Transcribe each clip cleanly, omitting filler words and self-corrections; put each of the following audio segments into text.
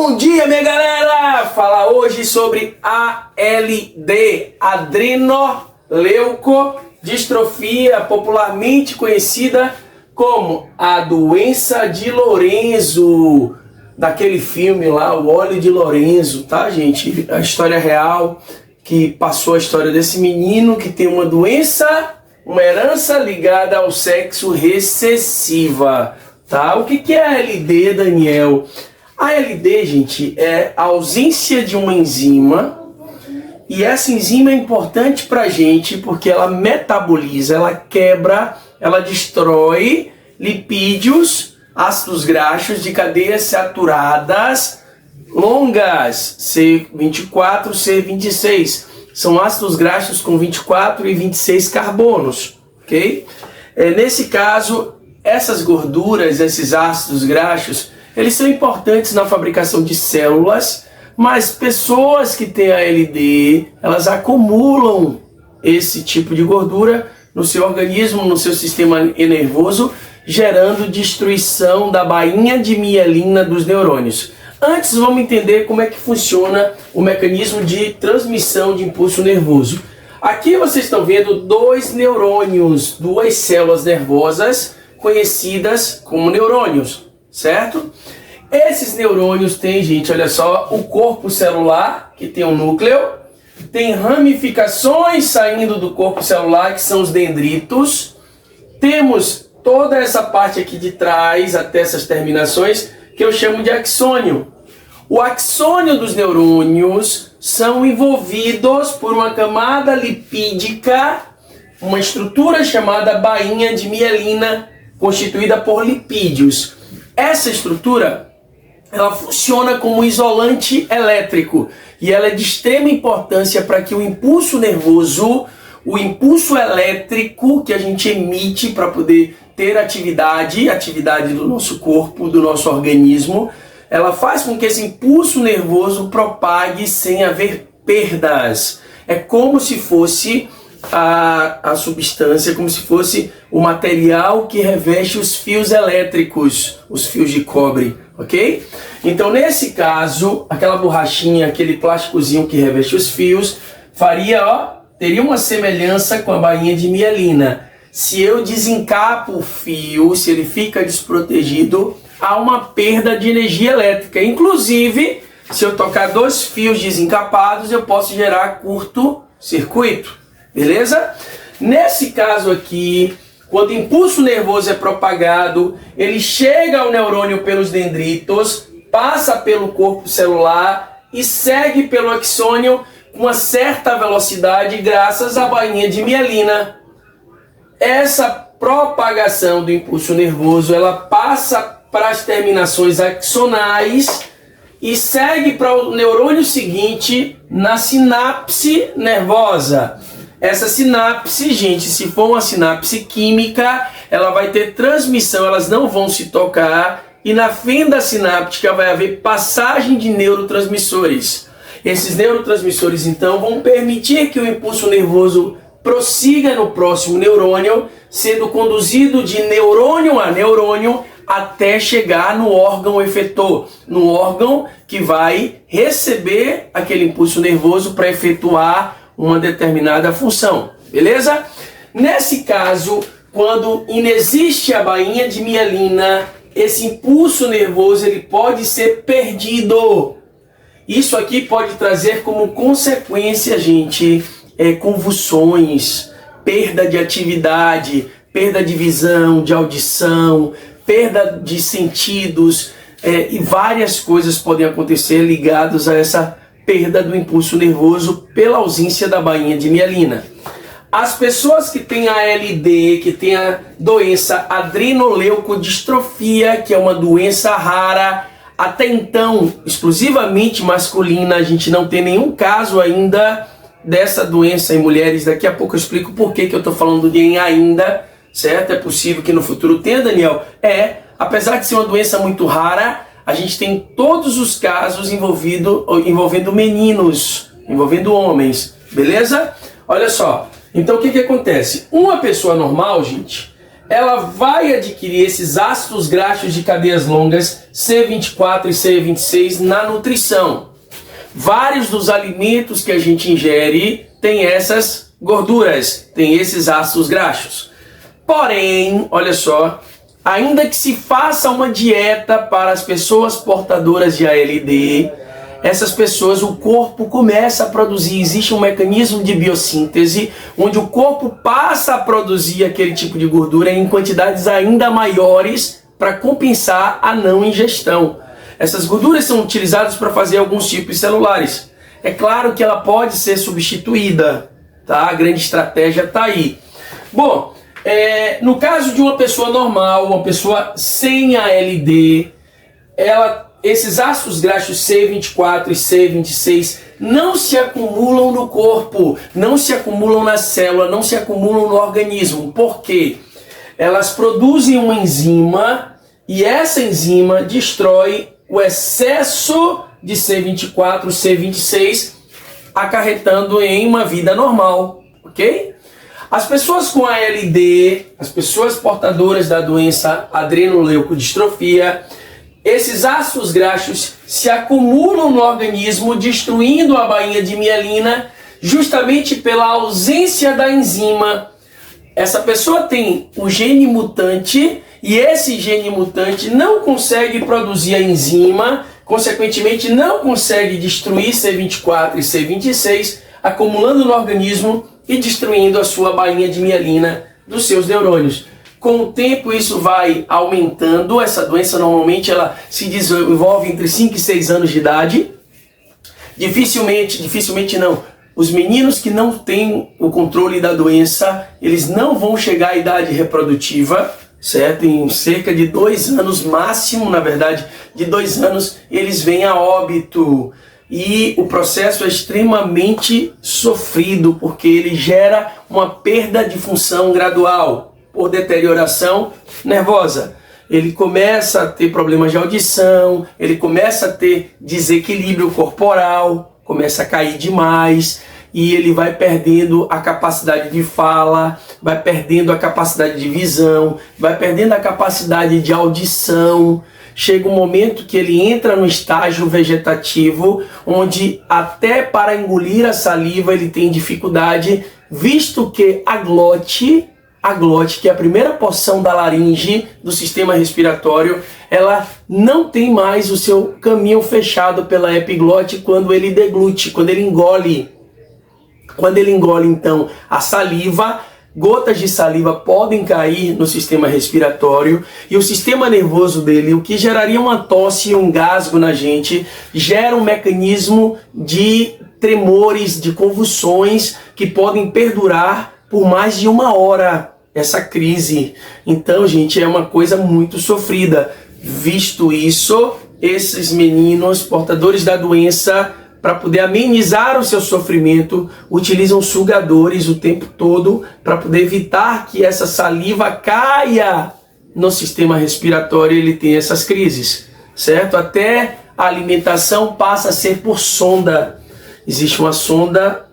Bom dia, minha galera! Falar hoje sobre ALD, adrenoleucodistrofia, popularmente conhecida como a doença de Lorenzo, daquele filme lá, O Óleo de Lorenzo, tá, gente? A história real que passou a história desse menino que tem uma doença, uma herança ligada ao sexo recessiva, tá? O que é ALD, Daniel? A ALD, gente, é a ausência de uma enzima, e essa enzima é importante pra gente porque ela metaboliza, ela quebra, ela destrói lipídios, ácidos graxos de cadeias saturadas longas, C24, C26. São ácidos graxos com 24 e 26 carbonos, ok? Nesse caso, essas gorduras, esses ácidos graxos, eles são importantes na fabricação de células, mas pessoas que têm ALD, elas acumulam esse tipo de gordura no seu organismo, no seu sistema nervoso, gerando destruição da bainha de mielina dos neurônios. Antes, vamos entender como é que funciona o mecanismo de transmissão de impulso nervoso. Aqui vocês estão vendo dois neurônios, duas células nervosas conhecidas como neurônios, certo? Esses neurônios têm, gente, olha só, o corpo celular, que tem um núcleo, tem ramificações saindo do corpo celular, que são os dendritos. Temos toda essa parte aqui de trás, até essas terminações, que eu chamo de axônio. O axônio dos neurônios são envolvidos por uma camada lipídica, uma estrutura chamada bainha de mielina, constituída por lipídios. Essa estrutura, ela funciona como isolante elétrico e ela é de extrema importância para que o impulso nervoso, o impulso elétrico que a gente emite para poder ter atividade do nosso corpo, do nosso organismo, ela faz com que esse impulso nervoso propague sem haver perdas. É como se fosse a substância, como se fosse o material que reveste os fios elétricos, os fios de cobre, ok? Então, nesse caso, aquela borrachinha, aquele plásticozinho que reveste os fios, teria uma semelhança com a bainha de mielina. Se eu desencapo o fio, se ele fica desprotegido, há uma perda de energia elétrica. Inclusive, se eu tocar dois fios desencapados, eu posso gerar curto-circuito. Beleza? Nesse caso aqui, quando o impulso nervoso é propagado, ele chega ao neurônio pelos dendritos, passa pelo corpo celular e segue pelo axônio com uma certa velocidade graças à bainha de mielina. Essa propagação do impulso nervoso, ela passa para as terminações axonais e segue para o neurônio seguinte na sinapse nervosa. Essa sinapse, gente, se for uma sinapse química, ela vai ter transmissão, elas não vão se tocar, e na fenda sináptica vai haver passagem de neurotransmissores. Esses neurotransmissores, então, vão permitir que o impulso nervoso prossiga no próximo neurônio, sendo conduzido de neurônio a neurônio até chegar no órgão efetor, no órgão que vai receber aquele impulso nervoso para efetuar uma determinada função, beleza? Nesse caso, quando inexiste a bainha de mielina, esse impulso nervoso ele pode ser perdido. Isso aqui pode trazer como consequência, gente, convulsões, perda de atividade, perda de visão, de audição, perda de sentidos, e várias coisas podem acontecer ligadas a essa perda do impulso nervoso pela ausência da bainha de mielina. As pessoas que têm ALD, que têm a doença adrenoleucodistrofia, que é uma doença rara, até então exclusivamente masculina, a gente não tem nenhum caso ainda dessa doença em mulheres. Daqui a pouco eu explico por que eu estou falando de em ainda, certo? É possível que no futuro tenha, Daniel? Apesar de ser uma doença muito rara, a gente tem todos os casos envolvendo meninos, envolvendo homens, beleza? Olha só, então o que acontece? Uma pessoa normal, gente, ela vai adquirir esses ácidos graxos de cadeias longas C24 e C26 na nutrição. Vários dos alimentos que a gente ingere têm essas gorduras, têm esses ácidos graxos. Porém, olha só, ainda que se faça uma dieta para as pessoas portadoras de ALD, essas pessoas, o corpo começa a produzir, existe um mecanismo de biossíntese, onde o corpo passa a produzir aquele tipo de gordura em quantidades ainda maiores para compensar a não ingestão. Essas gorduras são utilizadas para fazer alguns tipos celulares. É claro que ela pode ser substituída, tá? A grande estratégia está aí. Bom, no caso de uma pessoa normal, uma pessoa sem ALD, esses ácidos graxos C24 e C26 não se acumulam no corpo, não se acumulam na célula, não se acumulam no organismo. Por quê? Elas produzem uma enzima e essa enzima destrói o excesso de C24, C26, acarretando em uma vida normal, ok? As pessoas com ALD, as pessoas portadoras da doença adrenoleucodistrofia, esses ácidos graxos se acumulam no organismo, destruindo a bainha de mielina, justamente pela ausência da enzima. Essa pessoa tem o gene mutante e esse gene mutante não consegue produzir a enzima, consequentemente não consegue destruir C24 e C26, acumulando no organismo e destruindo a sua bainha de mielina dos seus neurônios. Com o tempo isso vai aumentando, essa doença normalmente ela se desenvolve entre 5 e 6 anos de idade. Dificilmente não. Os meninos que não têm o controle da doença, eles não vão chegar à idade reprodutiva, certo? Em cerca de 2 anos, máximo, na verdade, de 2 anos, eles vêm a óbito. E o processo é extremamente sofrido, porque ele gera uma perda de função gradual, por deterioração nervosa. Ele começa a ter problemas de audição, ele começa a ter desequilíbrio corporal, começa a cair demais, e ele vai perdendo a capacidade de fala, vai perdendo a capacidade de visão, vai perdendo a capacidade de audição. Chega um momento que ele entra no estágio vegetativo, onde até para engolir a saliva ele tem dificuldade, visto que a glote, que é a primeira porção da laringe do sistema respiratório, ela não tem mais o seu caminho fechado pela epiglote quando ele deglute, quando ele engole. Quando ele engole, então, a saliva, gotas de saliva podem cair no sistema respiratório e o sistema nervoso dele, o que geraria uma tosse e um engasgo na gente, gera um mecanismo de tremores, de convulsões que podem perdurar por mais de 1 hora. Essa crise. Então, gente, é uma coisa muito sofrida. Visto isso, esses meninos portadores da doença, para poder amenizar o seu sofrimento, utilizam sugadores o tempo todo para poder evitar que essa saliva caia no sistema respiratório e ele tenha essas crises, certo? Até a alimentação passa a ser por sonda. Existe uma sonda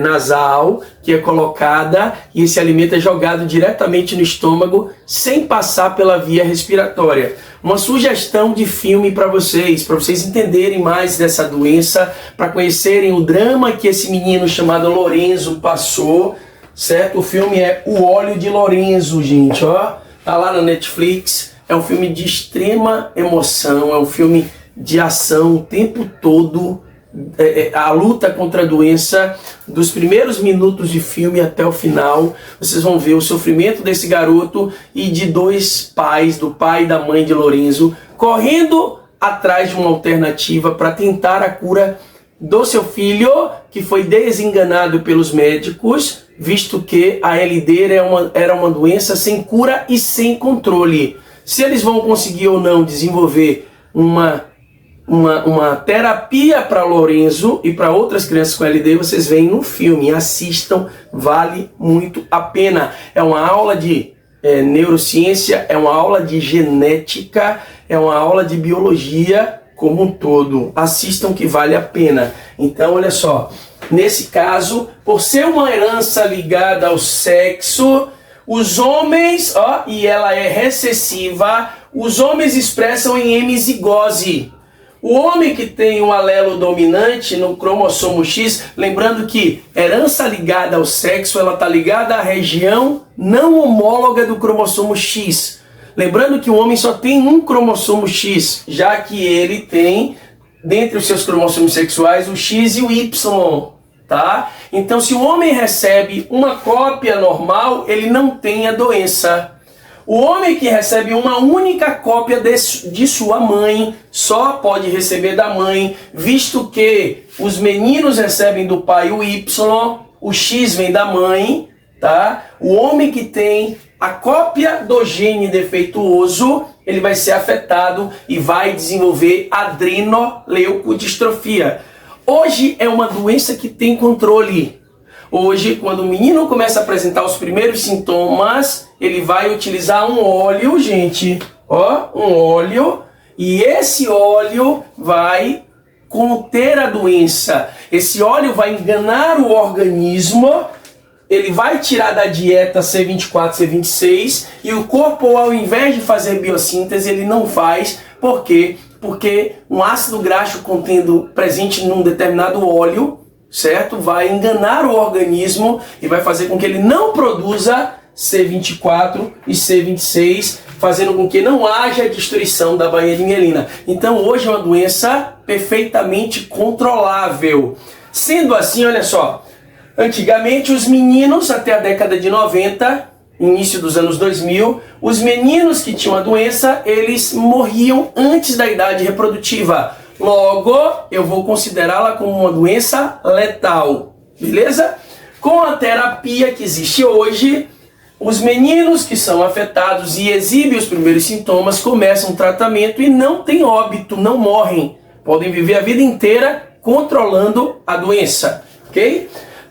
nasal que é colocada e esse alimento é jogado diretamente no estômago sem passar pela via respiratória. Uma sugestão de filme para vocês entenderem mais dessa doença, para conhecerem o drama que esse menino chamado Lorenzo passou, certo? O filme é O Óleo de Lorenzo, gente, ó. Tá lá na Netflix. É um filme de extrema emoção, é um filme de ação o tempo todo. A luta contra a doença, dos primeiros minutos de filme até o final, vocês vão ver o sofrimento desse garoto e de 2 pais, do pai e da mãe de Lorenzo, correndo atrás de uma alternativa para tentar a cura do seu filho, que foi desenganado pelos médicos, visto que a ALD era uma doença sem cura e sem controle. Se eles vão conseguir ou não desenvolver uma terapia para Lorenzo e para outras crianças com ALD, vocês veem no filme, assistam, vale muito a pena. É uma aula de neurociência, é uma aula de genética, é uma aula de biologia como um todo. Assistam que vale a pena. Então, olha só, nesse caso, por ser uma herança ligada ao sexo, Os homens, e ela é recessiva, os homens expressam em hemizigose. O homem que tem um alelo dominante no cromossomo X, lembrando que herança ligada ao sexo, ela está ligada à região não homóloga do cromossomo X. Lembrando que o homem só tem um cromossomo X, já que ele tem, dentre os seus cromossomos sexuais, o X e o Y, tá? Então, se o homem recebe uma cópia normal, ele não tem a doença. O homem que recebe uma única cópia de sua mãe só pode receber da mãe, visto que os meninos recebem do pai o Y, o X vem da mãe, tá? O homem que tem a cópia do gene defeituoso, ele vai ser afetado e vai desenvolver adrenoleucodistrofia. Hoje é uma doença que tem controle. Hoje, quando o menino começa a apresentar os primeiros sintomas, ele vai utilizar um óleo, gente, um óleo, e esse óleo vai conter a doença. Esse óleo vai enganar o organismo, ele vai tirar da dieta C24, C26, e o corpo, ao invés de fazer biossíntese, ele não faz. Por quê? Porque um ácido graxo presente num determinado óleo, certo? Vai enganar o organismo e vai fazer com que ele não produza C24 e C26, fazendo com que não haja destruição da bainha de mielina. Então hoje é uma doença perfeitamente controlável. Sendo assim, olha só, antigamente os meninos, até a década de 90, início dos anos 2000, os meninos que tinham a doença, eles morriam antes da idade reprodutiva. Logo, eu vou considerá-la como uma doença letal, beleza? Com a terapia que existe hoje, os meninos que são afetados e exibem os primeiros sintomas começam o tratamento e não tem óbito, não morrem. Podem viver a vida inteira controlando a doença, ok?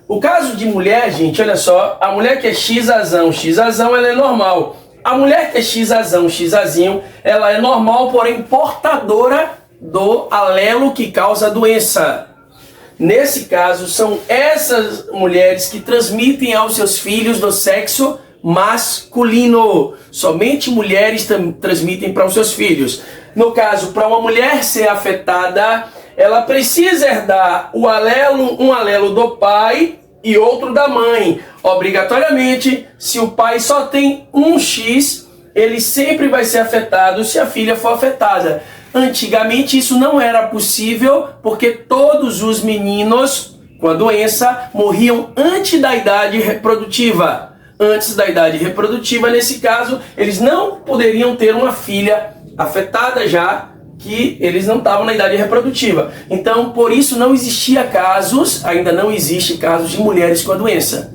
O caso de mulher, gente, olha só, a mulher que é XAzão, ela é normal. A mulher que é XAzão, XAzinho, ela é normal, porém portadora do alelo que causa a doença. Nesse caso, são essas mulheres que transmitem aos seus filhos do sexo masculino. Somente mulheres transmitem para os seus filhos. No caso, para uma mulher ser afetada, ela precisa herdar um alelo do pai e outro da mãe. Obrigatoriamente, se o pai só tem um X, ele sempre vai ser afetado se a filha for afetada. Antigamente isso não era possível porque todos os meninos com a doença morriam antes da idade reprodutiva. Antes da idade reprodutiva, nesse caso, eles não poderiam ter uma filha afetada já que eles não estavam na idade reprodutiva. Então, por isso não existia casos, ainda não existe casos de mulheres com a doença.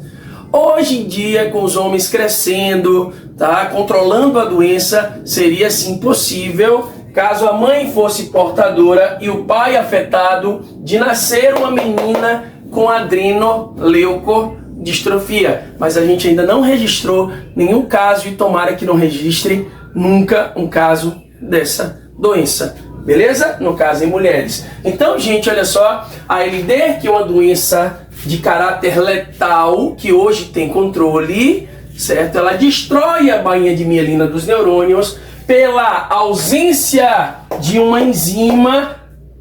Hoje em dia, com os homens crescendo, tá, controlando a doença, seria sim possível, caso a mãe fosse portadora e o pai afetado, de nascer uma menina com adrenoleucodistrofia. Mas a gente ainda não registrou nenhum caso e tomara que não registre nunca um caso dessa doença. Beleza? No caso em mulheres. Então, gente, olha só, a LD, que é uma doença de caráter letal, que hoje tem controle, certo? Ela destrói a bainha de mielina dos neurônios pela ausência de uma enzima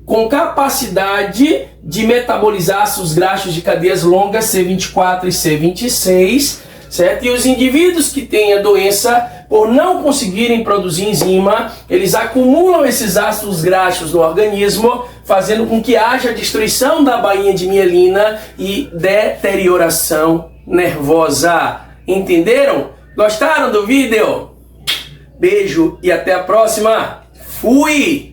com capacidade de metabolizar ácidos graxos de cadeias longas C24 e C26, certo? E os indivíduos que têm a doença, por não conseguirem produzir enzima, eles acumulam esses ácidos graxos no organismo, fazendo com que haja destruição da bainha de mielina e deterioração nervosa. Entenderam? Gostaram do vídeo? Beijo e até a próxima. Fui!